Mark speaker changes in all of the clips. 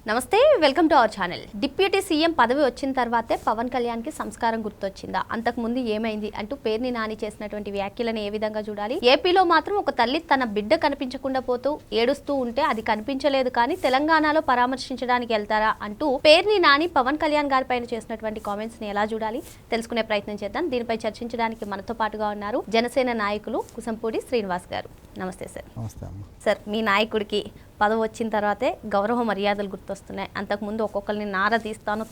Speaker 1: నమస్తే, welcome to our channel. Deputy CM పదవి వచ్చిన తర్వాతే పవన్ కళ్యాణ్కి సంస్కారం గుర్తొచ్చిందా, అంతకుముందు ఏమైంది అంటూ పేర్ని నాని చేసినటువంటి వ్యాఖ్యలను ఏ విధంగా చూడాలి? ఏపీలో మాత్రం ఒక తల్లి తన బిడ్డ కనిపించకుండా పోతూ ఏడుస్తూ ఉంటే అది కనిపించలేదు కానీ తెలంగాణలో పరామర్శించడానికి వెళ్తారా అంటూ పేర్ని నాని పవన్ కళ్యాణ్ గారి పైన చేసినటువంటి కామెంట్స్ ని ఎలా చూడాలి తెలుసుకునే ప్రయత్నం చేద్దాం. దీనిపై చర్చించడానికి మనతో పాటుగా ఉన్నారు జనసేన నాయకులు కుసంపూడి శ్రీనివాస్ గారు. నమస్తే సార్.
Speaker 2: నమస్తే అమ్మ.
Speaker 1: సార్, మీ నాయకుడికి పదవి వచ్చిన తర్వాతే గౌరవ మర్యాదలు గుర్తొస్తున్నాయి. అంతకుముందు ఒక్కొక్కరిని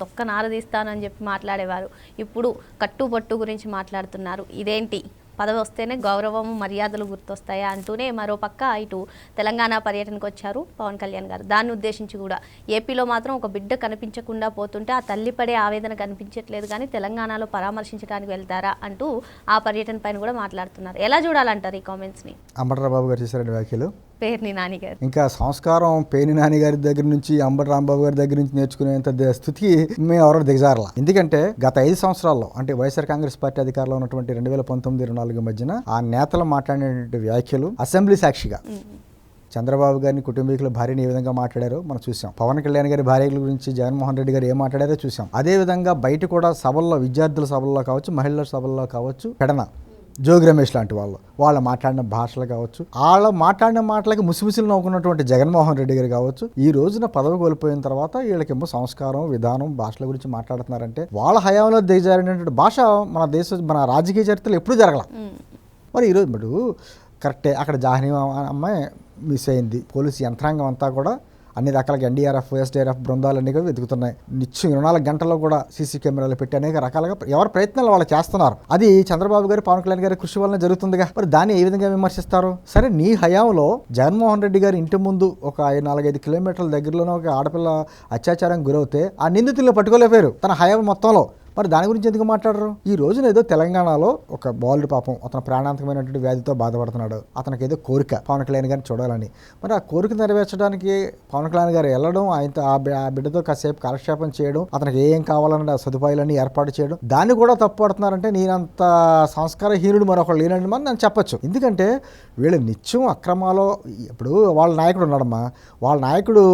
Speaker 1: తొక్క నార తీస్తాను అని చెప్పి మాట్లాడేవారు. ఇప్పుడు కట్టుబట్టు గురించి మాట్లాడుతున్నారు. ఇదేంటి, పదవి వస్తేనే గౌరవం మర్యాదలు గుర్తొస్తాయా అంటూనే మరో పక్క ఇటు తెలంగాణ పర్యటనకు వచ్చారు పవన్ కళ్యాణ్ గారు. దాన్ని ఉద్దేశించి కూడా ఏపీలో మాత్రం ఒక బిడ్డ కనిపించకుండా పోతుంటే ఆ తల్లి పడే ఆవేదన కనిపించట్లేదు కానీ తెలంగాణలో పరామర్శించడానికి వెళ్తారా అంటూ ఆ పర్యటన పైన కూడా మాట్లాడుతున్నారు. ఎలా చూడాలంటారు ఈ కామెంట్స్ని?
Speaker 2: అంబటి బాబు గారు చేశారండి వ్యాఖ్యలు.
Speaker 1: పేర్ని నాని గారు
Speaker 2: ఇంకా సంస్కారం పేర్ని నాని గారి దగ్గర నుంచి అంబటి రాంబాబు గారి దగ్గర నుంచి నేర్చుకునేంత స్థితికి మేము ఎవరో దిగజారలా. ఎందుకంటే గత 5 సంవత్సరాల్లో అంటే వైఎస్ఆర్ కాంగ్రెస్ పార్టీ అధికారంలో ఉన్నటువంటి 2019-24 మధ్యన ఆ నేతలు మాట్లాడినటువంటి వ్యాఖ్యలు అసెంబ్లీ సాక్షిగా చంద్రబాబు గారిని కుటుంబీకుల భార్యని ఏ విధంగా మాట్లాడారో మనం చూసాం. పవన్ కళ్యాణ్ గారి భార్యల గురించి జగన్మోహన్ రెడ్డి గారు ఏం మాట్లాడారో చూసాం. అదే విధంగా బయట కూడా సభల్లో, విద్యార్థుల సభల్లో కావచ్చు, మహిళల సభల్లో కావచ్చు, పెడన జోగి రమేష్ లాంటి వాళ్ళు మాట్లాడిన భాషలు కావచ్చు, వాళ్ళు మాట్లాడిన మాటలకి ముసిముసిలు నవ్వుకున్నటువంటి జగన్మోహన్ రెడ్డి గారు కావచ్చు, ఈ రోజున పదవి కోల్పోయిన తర్వాత వీళ్ళకేమో సంస్కారం, విధానం, భాషల గురించి మాట్లాడుతున్నారంటే వాళ్ళ హయాంలో దిగజారినటువంటి భాష మన రాజకీయ చరిత్రలో ఎప్పుడూ జరగల. మరి ఈరోజు ఇప్పుడు కరెక్టే, అక్కడ జాహ్నవి అమ్మాయి మిస్ అయింది. పోలీసు యంత్రాంగం అంతా కూడా అన్ని రకాలుగా ఎన్డీఆర్ఎఫ్, ఎస్డీఆర్ఎఫ్ బృందాలన్నీ కూడా వెతుకుతున్నాయి. నిత్యం 24 గంటల్లో కూడా సీసీ కెమెరాలు పెట్టి అనేక రకాలుగా ఎవరి ప్రయత్నాలు వాళ్ళు చేస్తున్నారు. అది చంద్రబాబు గారు, పవన్ కళ్యాణ్ గారి కృషి వలన జరుగుతుందిగా. మరి దాన్ని ఏ విధంగా విమర్శిస్తారు? సరే, నీ హయాంలో జగన్మోహన్ రెడ్డి గారి ఇంటి ముందు ఒక 4-5 కిలోమీటర్ల దగ్గరలోనే ఒక ఆడపిల్ల అత్యాచారం గురవుతే ఆ నిందితుల్ని పట్టుకోలేకపోయారు తన హయాం మొత్తంలో. మరి దాని గురించి ఎందుకు మాట్లాడరు? ఈ రోజున ఏదో తెలంగాణలో ఒక బాలుడు పాపం అతను ప్రాణాంతకమైనటువంటి వ్యాధితో బాధపడుతున్నాడు. అతనికి ఏదో కోరిక పవన్ కళ్యాణ్ గారిని చూడాలని. మరి ఆ కోరిక నెరవేర్చడానికి పవన్ కళ్యాణ్ గారు వెళ్ళడం, ఆయనతో ఆ బిడ్డతో కాసేపు కాలక్షేపం చేయడం, అతనికి ఏం కావాలన్న సదుపాయాలన్నీ ఏర్పాటు చేయడం, దాన్ని కూడా తప్పుపడుతున్నారంటే నేనంత సంస్కారహీనుడు మరొకరు లేనండి అని నేను చెప్పచ్చు. ఎందుకంటే వీళ్ళు నిత్యం అక్రమాలో, ఇప్పుడు వాళ్ళ నాయకుడు ఉన్నాడమ్మా, వాళ్ళ నాయకుడు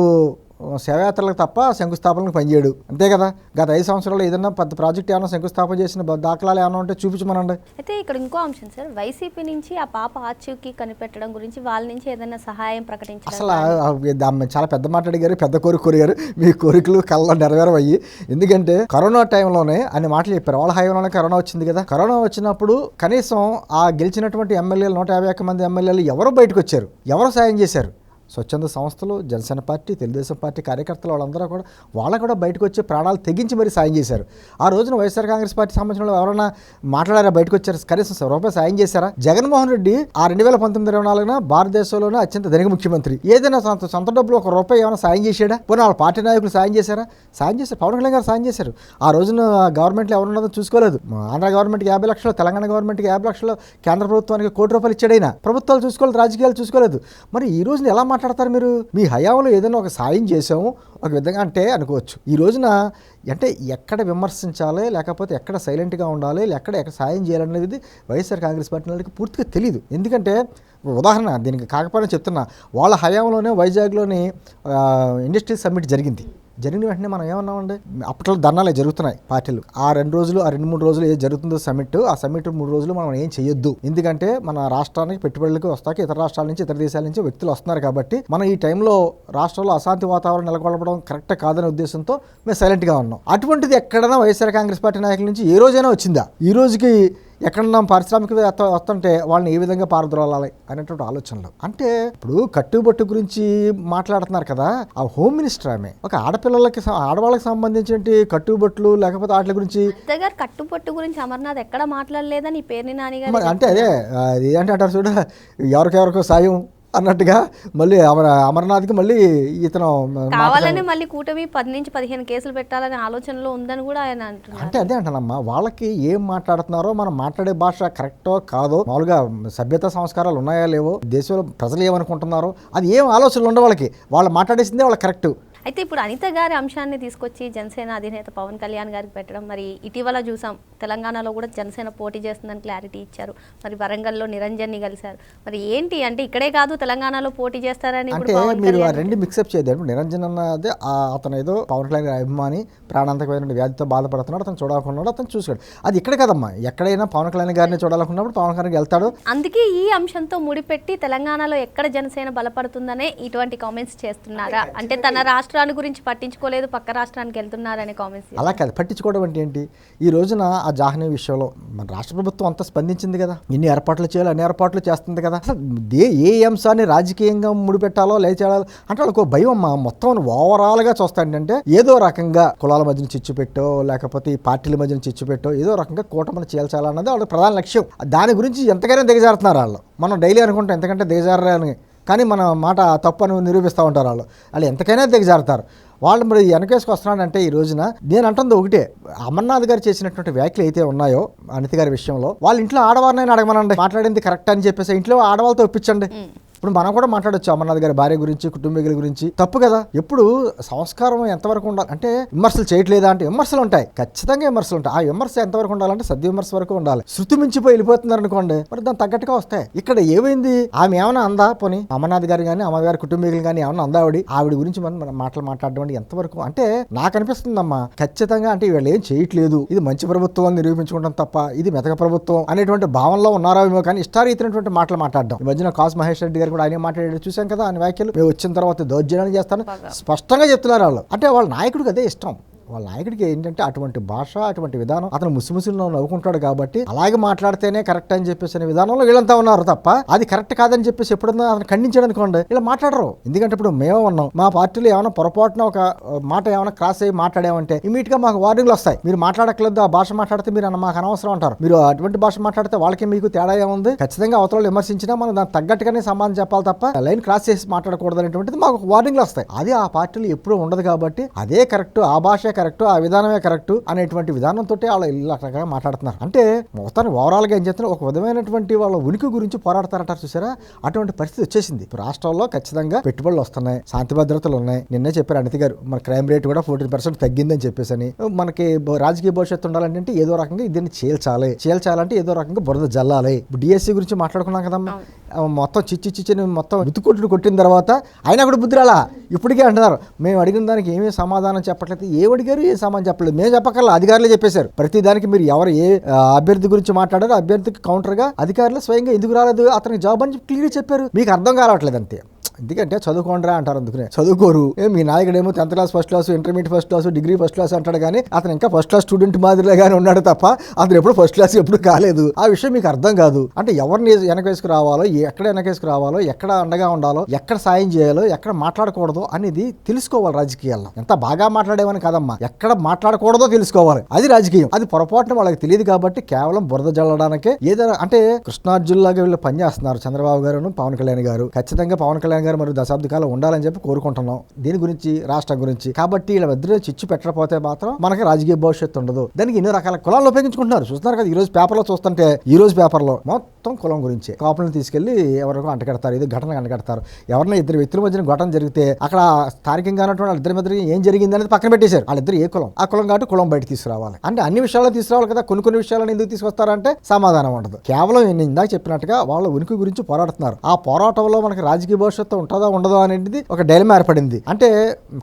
Speaker 2: శవయాత్రలకు తప్ప శంకుస్థాపనలకు పనిచేయడు, అంతే కదా. గత 5 సంవత్సరాలు ఏదైనా పెద్ద ప్రాజెక్ట్ ఏమైనా శంకుస్థాపన చేసిన దాఖలాలు ఏమైనా ఉంటే చూపించమనండి.
Speaker 1: అయితే ఇక్కడ ఇంకో అంశం సార్, వైసీపీ నుంచి ఆ పాప ఆచూకీ కనిపెట్టడం గురించి వాళ్ళ నుంచి ఏదైనా సహాయం ప్రకటించారు?
Speaker 2: అసలు చాలా పెద్ద మాట్లాడిగారు, పెద్ద కోరిక కోరిగారు. మీ కోరికలు కళ్ళ నెరవేరవయ్యి. ఎందుకంటే కరోనా టైంలోనే అన్ని మాటలు చెప్పారు. వాళ్ళ హయాంలోనే కరోనా వచ్చింది కదా. కరోనా వచ్చినప్పుడు కనీసం ఆ గెలిచినటువంటి ఎమ్మెల్యేలు 151 మంది ఎమ్మెల్యేలు ఎవరు బయటకు వచ్చారు, ఎవరు సాయం చేశారు? స్వచ్ఛంద సంస్థలు, జనసేన పార్టీ, తెలుగుదేశం పార్టీ కార్యకర్తలు వాళ్ళందరూ కూడా వాళ్ళు కూడా బయటకు వచ్చి ప్రాణాలు తెగించి మరీ సాయం చేశారు. ఆ రోజున వైఎస్ఆర్ కాంగ్రెస్ పార్టీ సంబంధించిన ఎవరైనా మాట్లాడారా, బయటకు వచ్చారు, కనీసం రూపాయి సాయం చేశారా? జగన్మోహన్ రెడ్డి ఆ 2019-24 భారతదేశంలోనే అత్యంత ధనిక ముఖ్యమంత్రి. ఏదైనా సొంత డబ్బులు ₹1 ఏమైనా సాయం చేశాడా? పోనీ వాళ్ళ పార్టీ నాయకులు సాయం చేశారా? సాయం చేశారు. పవన్ కళ్యాణ్ గారు సాయం చేశారు. ఆ రోజున గవర్నమెంట్లో ఎవరున్నదో చూసుకోలేదు. ఆంధ్ర గవర్నమెంట్కి 50 లక్షలు, తెలంగాణ గవర్నమెంట్కి 50 లక్షలు, కేంద్ర ప్రభుత్వానికి ₹1 కోటి ఇచ్చాడైనా. ప్రభుత్వాలు చూసుకోలేదు, రాజకీయాలు చూసుకోలేదు. మరి ఈ రోజున ఎలా మాట్లాడతారు మీరు? మీ హయాంలో ఏదైనా ఒక సాయం చేసాము ఒక విధంగా అంటే అనుకోవచ్చు. ఈ రోజున అంటే ఎక్కడ విమర్శించాలి, లేకపోతే ఎక్కడ సైలెంట్గా ఉండాలి, ఎక్కడ సాయం చేయాలనేది వైఎస్ఆర్ కాంగ్రెస్ పార్టీ వాళ్ళకి పూర్తిగా తెలియదు. ఎందుకంటే ఉదాహరణ దీనికి కాకపోయినా చెప్తున్నా, వాళ్ళ హయాంలోనే వైజాగ్లోని ఇండస్ట్రీ సమ్మిట్ జరిగింది. జరిగిన వెంటనే మనం ఏమన్నామండి, అప్పట్లో ధర్నాలే జరుగుతున్నాయి పార్టీలు. ఆ 2-3 రోజులు ఏది జరుగుతుందో సమ్మిట్, ఆ సమ్మిట్ 3 రోజులు మనం ఏం చేయొద్దు. ఎందుకంటే మన రాష్ట్రానికి పెట్టుబడులకు వస్తాక ఇతర రాష్ట్రాల నుంచి, ఇతర దేశాల నుంచి వ్యక్తులు వస్తున్నారు కాబట్టి మనం ఈ టైంలో రాష్ట్రంలో అశాంతి వాతావరణం నెలకొల్పడం కరెక్ట్ కాదనే ఉద్దేశంతో మేము సైలెంట్గా ఉన్నాం. అటువంటిది ఎక్కడైనా వైఎస్ఆర్ కాంగ్రెస్ పార్టీ నాయకుల నుంచి ఏ రోజైనా వచ్చిందా? ఈ రోజుకి ఎక్కడన్నా పారిశ్రామికవేత్త వస్తుంటే వాళ్ళని ఏ విధంగా పారద్రోలాలి అనేటువంటి ఆలోచనలు. అంటే ఇప్పుడు కట్టుబట్టు గురించి మాట్లాడుతున్నారు కదా, ఆ హోమ్ మినిస్టర్ ఆమె ఒక ఆడవాళ్ళకి సంబంధించిన కట్టుబట్లు లేకపోతే వాటి గురించి
Speaker 1: కట్టుబట్టు గురించి అమర్నాథ్ ఎక్కడ మాట్లాడలేదని పేర్ని నాని గారు
Speaker 2: అంటే అదే ఏంటి అంటారు చూడ, ఎవరికెవరికో సాయం అన్నట్టుగా మళ్ళీ అమర్నాథ్కి మళ్ళీ ఇతను
Speaker 1: కావాలని మళ్ళీ కూటమి 10 నుంచి 15 కేసులు పెట్టాలనే ఆలోచనలో ఉందని కూడా ఆయన అంటున్నారు.
Speaker 2: అంటే అదే అంటానమ్మా, వాళ్ళకి ఏం మాట్లాడుతున్నారో, మనం మాట్లాడే భాష కరెక్టో కాదో, మామూలుగా సభ్యత సంస్కారాలు ఉన్నాయో లేవో, దేశంలో ప్రజలు ఏమనుకుంటున్నారో అది ఏం ఆలోచనలు ఉండే వాళ్ళకి, వాళ్ళు మాట్లాడేసిందే వాళ్ళకి కరెక్ట్.
Speaker 1: అయితే ఇప్పుడు అనిత గారి అంశాన్ని తీసుకొచ్చి జనసేన అధినేత పవన్ కళ్యాణ్ గారికి పెట్టడం, మరి ఇటీవల చూసాం తెలంగాణలో కూడా జనసేన పోటీ చేస్తుందని క్లారిటీ ఇచ్చారు. మరి వరంగల్లో నిరంజన్ని కలిశారు. మరి ఏంటి అంటే ఇక్కడే కాదు తెలంగాణలో పోటీ చేస్తారని
Speaker 2: అంటే మీరు ఆ రెండు మిక్సప్ చేయదు. నిరంజన్ అన్నది అతను ఏదో పవన్ కళ్యాణ్ గారి అభిమాని, ప్రాణాంతకమైన వ్యాధితో బాధపడుతున్నాడు, అతను చూడాలనుకున్నాడు, అతను చూశాడు. అది ఇక్కడ కదమ్మా, ఎక్కడైనా పవన్ కళ్యాణ్ గారిని చూడాలనుకున్నప్పుడు పవన్ కళ్యాణ్ వెళ్తాడు.
Speaker 1: అందుకే ఈ అంశంతో ముడిపెట్టి తెలంగాణలో ఎక్కడ జనసేన బలపడుతుందనే ఇటువంటి కామెంట్స్ చేస్తున్నారా? అంటే తన రాష్ట్రాన్ని గురించి పట్టించుకోలేదు, పక్క రాష్ట్రానికి వెళ్తున్నారనే కామెంట్స్.
Speaker 2: అలా కాదు, పట్టించుకోవడం అంటే ఏంటి? ఈ రోజున ఆ జాహ్నవి విషయంలో మన రాష్ట్ర ప్రభుత్వం అంతా స్పందించింది కదా, ఇన్ని ఏర్పాట్లు చేయాలి, అన్ని ఏర్పాట్లు చేస్తుంది కదా. అసలు ఏ అంశాన్ని రాజకీయంగా ముడిపెట్టాలో లేచేయాలో అంటే వాళ్ళకు భయం అమ్మా. మొత్తం ఓవరాల్గా చూస్తాంటే ఏదో రకంగా కులాల మధ్యన చిచ్చు పెట్టో, లేకపోతే ఈ పార్టీల మధ్యన చిచ్చు పెట్టో, ఏదో రకంగా కూటమిని చేయాలన్నది వాళ్ళ ప్రధాన లక్ష్యం. దాని గురించి ఎంతకైనా దిగజారుతున్నారు వాళ్ళు. మనం డైలీ అనుకుంటాం ఎంతకంటే దిగజారని, కానీ మన మాట తప్పు అని నిరూపిస్తూ ఉంటారు వాళ్ళు ఎంతకైనా దిగజారుతారు. వాళ్ళు మరి వెనకేసుకు వస్తున్నాడంటే ఈ రోజున నేను అంటుంది ఒకటే, అమర్నాథ్ గారు చేసినటువంటి వ్యాఖ్యలు అయితే ఉన్నాయో అనిత గారి విషయంలో, వాళ్ళ ఇంట్లో ఆడవారినైనా అడగమనండి, మాట్లాడింది కరెక్ట్ అని చెప్పేసి ఇంట్లో ఆడవాళ్ళతో ఒప్పించండి. ఇప్పుడు మనం కూడా మాట్లాడొచ్చు అమర్నాథ్ గారి భార్య గురించి, కుటుంబీకుల గురించి. తప్పు కదా. ఎప్పుడు సంస్కారం ఎంతవరకు ఉండాలి అంటే, విమర్శలు చేయట్లేదా అంటే విమర్శలు ఉంటాయి, ఖచ్చితంగా విమర్శలు ఉంటాయి. ఆ విమర్శ ఎంతవరకు ఉండాలంటే సద్విమర్శ వరకు ఉండాలి. శృతి మించిపోయి వెళ్ళిపోతున్నారు అనుకోండి, మరి దాని తగ్గట్టుగా వస్తాయి. ఇక్కడ ఏమైంది, ఆమె ఏమైనా అందా? పోనీ అమర్నాథ్ గారు కానీ అమర్ గారి కుటుంబీకులు కానీ ఏమన్నా అందా? ఆవిడ గురించి మనం మాటలు మాట్లాడడం అంటే ఎంతవరకు అంటే నాకు అనిపిస్తుందమ్మా, ఖచ్చితంగా అంటే వీళ్ళు ఏం చేయట్లేదు, ఇది మంచి ప్రభుత్వం అని నిరూపించుకుంటాం తప్ప ఇది మెతక ప్రభుత్వం అనేటువంటి భావనలో ఉన్నారో ఏమో, కానీ ఇష్టారీతినటువంటి మాటలు మాట్లాడడం. ఈ మధ్యన కాసు మహేష్ రెడ్డి కూడా ఆయన మాట్లాడాడు, చూసాం కదా ఆయన వ్యాఖ్యలు. మేము వచ్చిన తర్వాత దౌర్జన్యాలు చేస్తాను స్పష్టంగా చెప్తున్నారు వాళ్ళు. అంటే వాళ్ళ నాయకుడికి అదే ఇష్టం. వాళ్ళ నాయకుడికి ఏంటంటే అటువంటి భాష, అటువంటి విధానం, అతను ముసిముసిలో నవ్వుకుంటాడు కాబట్టి అలాగే మాట్లాడితేనే కరెక్ట్ అని చెప్పేసి విధానంలో వీళ్ళంతా ఉన్నారు తప్ప అది కరెక్ట్ కాదని చెప్పేసి ఎప్పుడన్నా అతను ఖండించాడు అనుకోండి, ఇలా మాట్లాడరు. ఎందుకంటే ఇప్పుడు మేము ఉన్నాం, మా పార్టీలో ఏమైనా పొరపాటున ఒక మాట ఏమైనా క్రాస్ అయ్యి మాట్లాడామంటే ఇమీడియట్ గా మాకు వార్నింగ్లు వస్తాయి. మీరు మాట్లాడట్లేదు, ఆ భాష మాట్లాడితే మీరు మాకు అనవసరం అంటారు. మీరు అటువంటి భాష మాట్లాడితే వాళ్ళకి మీకు తేడా ఏముంది? ఖచ్చితంగా అవతల విమర్శించినా మనం దానికి తగ్గట్టుగానే సమాధానం చెప్పాలి తప్ప లైన్ క్రాస్ చేసి మాట్లాడకూడదు అనేటువంటిది మాకు వార్నింగ్లు వస్తాయి. అది ఆ పార్టీలో ఎప్పుడూ ఉండదు కాబట్టి అదే కరెక్ట్, ఆ భాష కరెక్ట్, ఆ విధానమే కరెక్ట్ అనేటువంటి విధానంతో వాళ్ళు ఇలా రకంగా మాట్లాడుతున్నారు. అంటే మొత్తాన్ని ఓవరాల్గా ఏం చేస్తున్నారు, ఒక విధమైనటువంటి వాళ్ళ ఉనికి గురించి పోరాడతారంటారు చూసారా, అటువంటి పరిస్థితి వచ్చేసింది. రాష్ట్రంలో ఖచ్చితంగా పెట్టుబడులు వస్తున్నాయి, శాంతి భద్రతలు ఉన్నాయి. నిన్నే చెప్పారు అనిత గారు, మన క్రైమ్ రేట్ కూడా 14% తగ్గిందని చెప్పేసి. మనకి రాజకీయ భవిష్యత్తు ఉండాలంటే ఏదో రకంగా దీన్ని చేల్చాలంటే ఏదో రకంగా బురద జల్లాలి. ఇప్పుడు డిఎస్సీ గురించి మాట్లాడుకున్నాం కదమ్మా, మొత్తం చిచ్చిని మొత్తం వితుకొట్టుడు కొట్టిన తర్వాత అయినా కూడా బుద్ధి రాలా. ఇప్పటికే అంటున్నారు మేము అడిగిన దానికి ఏమీ సమాధానం చెప్పట్లేదు. ఏం అడిగారు, ఏ సమాధానం చెప్పలేదు, మేము చెప్పకల్లా అధికారులే చెప్పేశారు. ప్రతి దానికి మీరు ఎవరు ఏ అభ్యర్థి గురించి మాట్లాడారో అభ్యర్థికి కౌంటర్ గా అధికారులు స్వయంగా ఎందుకు రాలేదు అతనికి జాబ్ అని క్లియర్ చెప్పారు. మీకు అర్థం కావట్లేదు అంతే. ఎందుకంటే చదువుకోండిరా అంటారు, అందుకనే చదువుకోరు. మీ నాయకుడేమో 10th class first class, intermediate first class, degree first class అంటాడు, కానీ అతను ఇంకా ఫస్ట్ క్లాస్ స్టూడెంట్ మాదిరిగానే ఉన్నాడు తప్ప అతను ఎప్పుడు ఫస్ట్ క్లాస్ ఎప్పుడు కాలేదు. ఆ విషయం మీకు అర్థం కాదు. అంటే ఎవరిని వెనకేసుకు రావాలో, ఎక్కడ వెనకేసుకు రావాలో, ఎక్కడ అండగా ఉండాలో, ఎక్కడ సాయం చేయాలో, ఎక్కడ మాట్లాడకూడదో అనేది తెలుసుకోవాలి. రాజకీయాల్లో ఎంత బాగా మాట్లాడేవని కాదమ్మా, ఎక్కడ మాట్లాడకూడదో తెలుసుకోవాలి. అది రాజకీయం. అది పొరపాటున వాళ్ళకి తెలియదు కాబట్టి కేవలం బురద జల్లడానికే ఏదైనా అంటే కృష్ణార్జునులాగా వీళ్ళు పనిచేస్తున్నారు చంద్రబాబు గారు, పవన్ కళ్యాణ్ గారు. ఖచ్చితంగా పవన్ కళ్యాణ్ గారు మరి దశాబ్ద కాలం ఉండాలని చెప్పి కోరుకుంటున్నాం దీని గురించి, రాష్ట్రం గురించి. కాబట్టి వీళ్ళ మధ్యలో చిచ్చు పెట్టకపోతే మాత్రం మనకి రాజకీయ భవిష్యత్తు ఉండదు. దానికి ఎన్నో రకాల కులాలు ఉపయోగించుకుంటున్నారు. చూస్తున్నారు కదా, ఈ రోజు పేపర్లో చూస్తుంటే, ఈ రోజు పేపర్లో మొత్తం కులం గురించి కాపులను తీసుకెళ్లి ఎవరికో అంటగడతారు, ఇది ఘటన అంటగడతారు. ఎవరైనా ఇద్దరు వ్యక్తుల మధ్యన ఘటన జరిగితే అక్కడ స్థానికంగా ఉన్నటువంటి వాళ్ళిద్దరి మధ్య ఏం జరిగింది అనేది పక్కన పెట్టేశారు. వాళ్ళిద్దరు ఏ కులం, ఆ కులం కాబట్టి కులం బయట తీసుకురావాలి అంటే అన్ని విషయాల్లో తీసుకురావాలి కదా. కొన్ని విషయాలను ఎందుకు తీసుకొస్తారంటే సమాధానం ఉండదు. కేవలం నేను ఇందాక చెప్పినట్టుగా వాళ్ళ ఉనికి గురించి పోరాడుతున్నారు. ఆ పోరాటంలో మనకి రాజకీయ భవిష్యత్తు ఉంటుందో ఉండదో అనేది ఒక డైలమా ఏర్పడింది. అంటే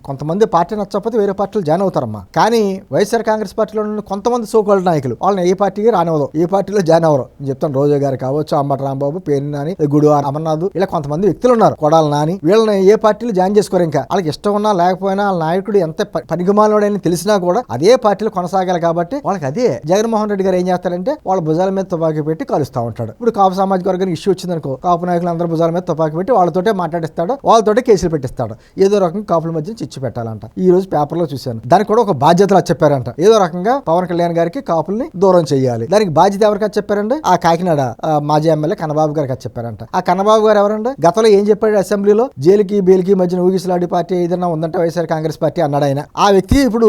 Speaker 2: కొంతమంది పార్టీ నచ్చకపోతే వేరే పార్టీలు జాయిన్ అవుతారమ్మా. కానీ వైఎస్ఆర్ కాంగ్రెస్ పార్టీలో కొంతమంది సోకాల్డ్ నాయకులు వాళ్ళని ఏ పార్టీకి రానివ్వదు, ఏ పార్టీలో జాయిన్ అవ్వరు. నేను చెప్తాను, రోజా గారు కావచ్చు, అంబటి రాంబాబు, పేరు నాని, గుడివాడ అమర్నాథ్, ఇలా కొంతమంది వ్యక్తులు ఉన్నారు, కొడాల నాని, వీళ్ళని ఏ పార్టీలు జాయిన్ చేసుకోరు. ఇంకా వాళ్ళకి ఇష్టం ఉన్నా లేకపోయినా వాళ్ళ నాయకుడు ఎంత పనికిమాలినోడని తెలిసినా కూడా అదే పార్టీలో కొనసాగాలి. కాబట్టి వాళ్ళకి అదే. జగన్మోహన్ రెడ్డి గారు ఏం చేస్తారంటే వాళ్ళ భుజాల మీద తుపాకీ పెట్టి కలుస్తూ ఉంటాడు. ఇప్పుడు కాపు సామాజిక వర్గానికి ఇష్యూ వచ్చిందనుకో, కాపు నాయకులు అందరూ భుజాల మీద తుపాకీ పెట్టి వాళ్ళతోటే మాట్లాడిస్తాడు, వాళ్ళతోటే కేసులు పెట్టిస్తాడు. ఏదో రకంగా కాపుల మధ్య చిచ్చు పెట్టాలంట. ఈ రోజు పేపర్లో చూశాను, దానికి కూడా ఒక బాధ్యతలు చెప్పారంట. ఏదో రకంగా పవన్ కళ్యాణ్ గారికి కాపుల్ని దూరం చేయాలి. దానికి బాధ్యత ఎవరికి చెప్పారండి? ఆ కాకినాడ మాజీ ఎమ్మెల్యే కన్నబాబు గారికి చెప్పారంట. ఆ కన్నబాబు గారు ఎవరండి? గతంలో ఏం చెప్పాడు అసెంబ్లీలో? జైలుకి బెయిల్కి మధ్యన ఊగిసలాడి పార్టీ ఏదైనా ఉందంటే వైఎస్ఆర్ కాంగ్రెస్ పార్టీ అన్నాడు ఆయన. ఆ వ్యక్తి ఇప్పుడు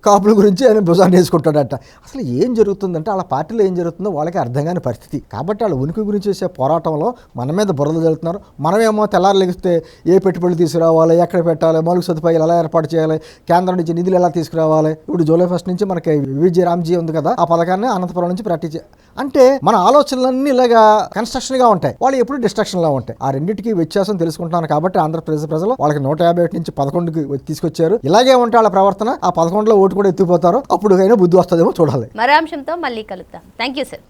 Speaker 2: కాపుల గురించి ఆయన భుజాన్ని వేసుకుంటాడట. అసలు ఏం జరుగుతుందంటే వాళ్ళ పార్టీలో ఏం జరుగుతుందో వాళ్ళకి అర్థం కాని పరిస్థితి. కాబట్టి వాళ్ళ ఉనికి గురించి చేసే పోరాటంలో మన మీద బురద జల్లుతున్నారు. మనమేమో తెల్లారు లెగిస్తే ఏ పెట్టుబడులు తీసుకురావాలి, ఎక్కడ పెట్టాలి, మౌలిక సదుపాయాలు ఎలా ఏర్పాటు చేయాలి, కేంద్రం నుంచి నిధులు ఎలా తీసుకురావాలి. ఇప్పుడు జూలై 1 నుంచి మనకి విజయ రామ్జీ ఉంది కదా, ఆ పథకాన్ని అనంతపురం నుంచి ప్రాక్టీస్ అంటే మన ఆలోచనలన్నీ ఇలాగా కన్స్ట్రక్షన్గా ఉంటాయి, వాళ్ళు ఎప్పుడు డిస్ట్రక్షన్లా ఉంటాయి. ఆ రెండింటికి వ్యత్యాసం తెలుసుకుంటున్నాను. కాబట్టి ఆంధ్రప్రదేశ్ ప్రజలు వాళ్ళకి 151 నుంచి 11కి తీసుకొచ్చారు. ఇలాగే ఉంటే వాళ్ళ ప్రవర్తన ఆ 11లో ఓటు కూడా ఎత్తిపోతారు. అప్పుడు అయినా బుద్ధి వస్తుందేమో చూడాలి.
Speaker 1: మరో అంశంతో మళ్ళీ కలుద్దాం. Thank you sir.